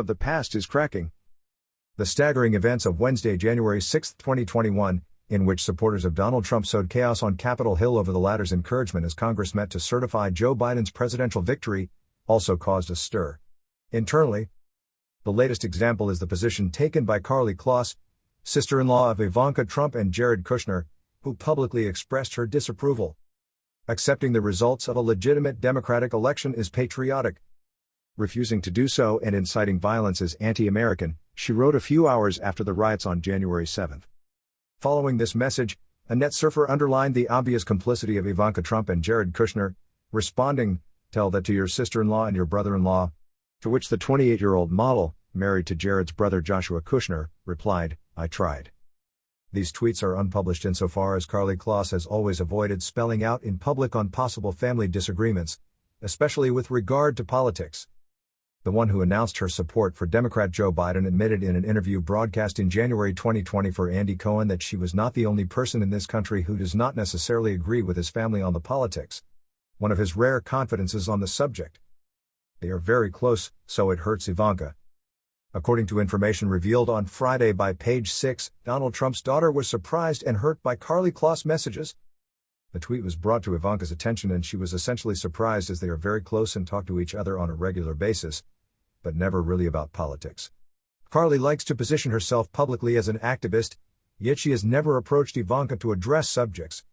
The past is cracking. The staggering events of Wednesday, January 6, 2021, in which supporters of Donald Trump sowed chaos on Capitol Hill over the latter's encouragement as Congress met to certify Joe Biden's presidential victory, also caused a stir internally. The latest example is the position taken by Karlie Kloss, sister-in-law of Ivanka Trump and Jared Kushner, who publicly expressed her disapproval. Accepting the results of a legitimate Democratic election is patriotic. Refusing to do so and inciting violence is anti-American, she wrote a few hours after the riots on January 7. Following this message, a net surfer underlined the obvious complicity of Ivanka Trump and Jared Kushner, responding, "Tell that to your sister-in-law and your brother-in-law." To which the 28-year-old model, married to Jared's brother Joshua Kushner, replied, "I tried." These tweets are unpublished insofar as Karlie Kloss has always avoided spelling out in public on possible family disagreements, especially with regard to politics. The one who announced her support for Democrat Joe Biden admitted in an interview broadcast in January 2020 for Andy Cohen that she was not the only person in this country who does not necessarily agree with his family on the politics. One of his rare confidences on the subject. They are very close, so it hurts Ivanka. According to information revealed on Friday by Page 6, Donald Trump's daughter was surprised and hurt by Karlie Kloss messages. The tweet was brought to Ivanka's attention and she was essentially surprised as they are very close and talk to each other on a regular basis, but never really about politics. Karlie likes to position herself publicly as an activist, yet she has never approached Ivanka to address subjects,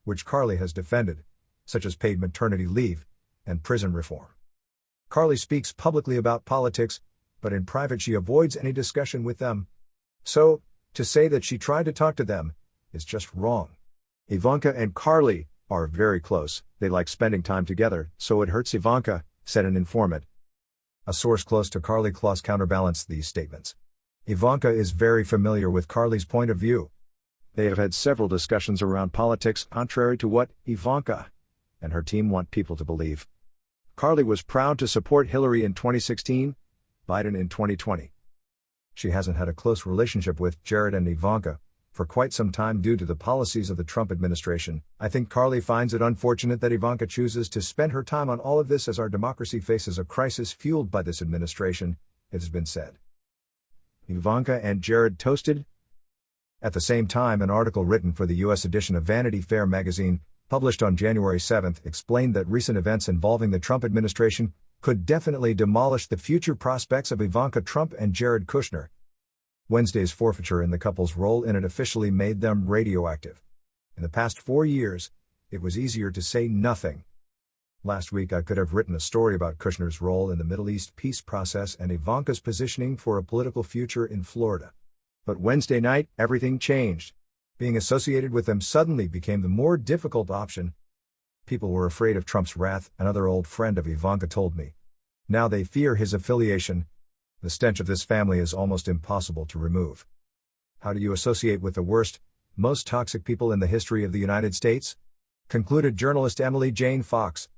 which Karlie has defended, such as paid maternity leave and prison reform. Karlie speaks publicly about politics, but in private she avoids any discussion with them. So, to say that she tried to talk to them is just wrong. Ivanka and Karlie are very close, they like spending time together, so it hurts Ivanka, said an informant. A source close to Karlie Kloss counterbalanced these statements. Ivanka is very familiar with Karlie's point of view. They have had several discussions around politics contrary to what Ivanka and her team want people to believe. Karlie was proud to support Hillary in 2016, Biden in 2020. She hasn't had a close relationship with Jared and Ivanka for quite some time due to the policies of the Trump administration. I think Karlie finds it unfortunate that Ivanka chooses to spend her time on all of this as our democracy faces a crisis fueled by this administration, it has been said. Ivanka and Jared toasted? At the same time, an article written for the U.S. edition of Vanity Fair magazine, published on January 7, explained that recent events involving the Trump administration could definitely demolish the future prospects of Ivanka Trump and Jared Kushner. Wednesday's forfeiture in the couple's role in it officially made them radioactive. In the past 4 years, it was easier to say nothing. Last week I could have written a story about Kushner's role in the Middle East peace process and Ivanka's positioning for a political future in Florida. But Wednesday night, everything changed. Being associated with them suddenly became the more difficult option. People were afraid of Trump's wrath, another old friend of Ivanka told me. Now they fear his affiliation. The stench of this family is almost impossible to remove. How do you associate with the worst, most toxic people in the history of the United States? Concluded journalist Emily Jane Fox.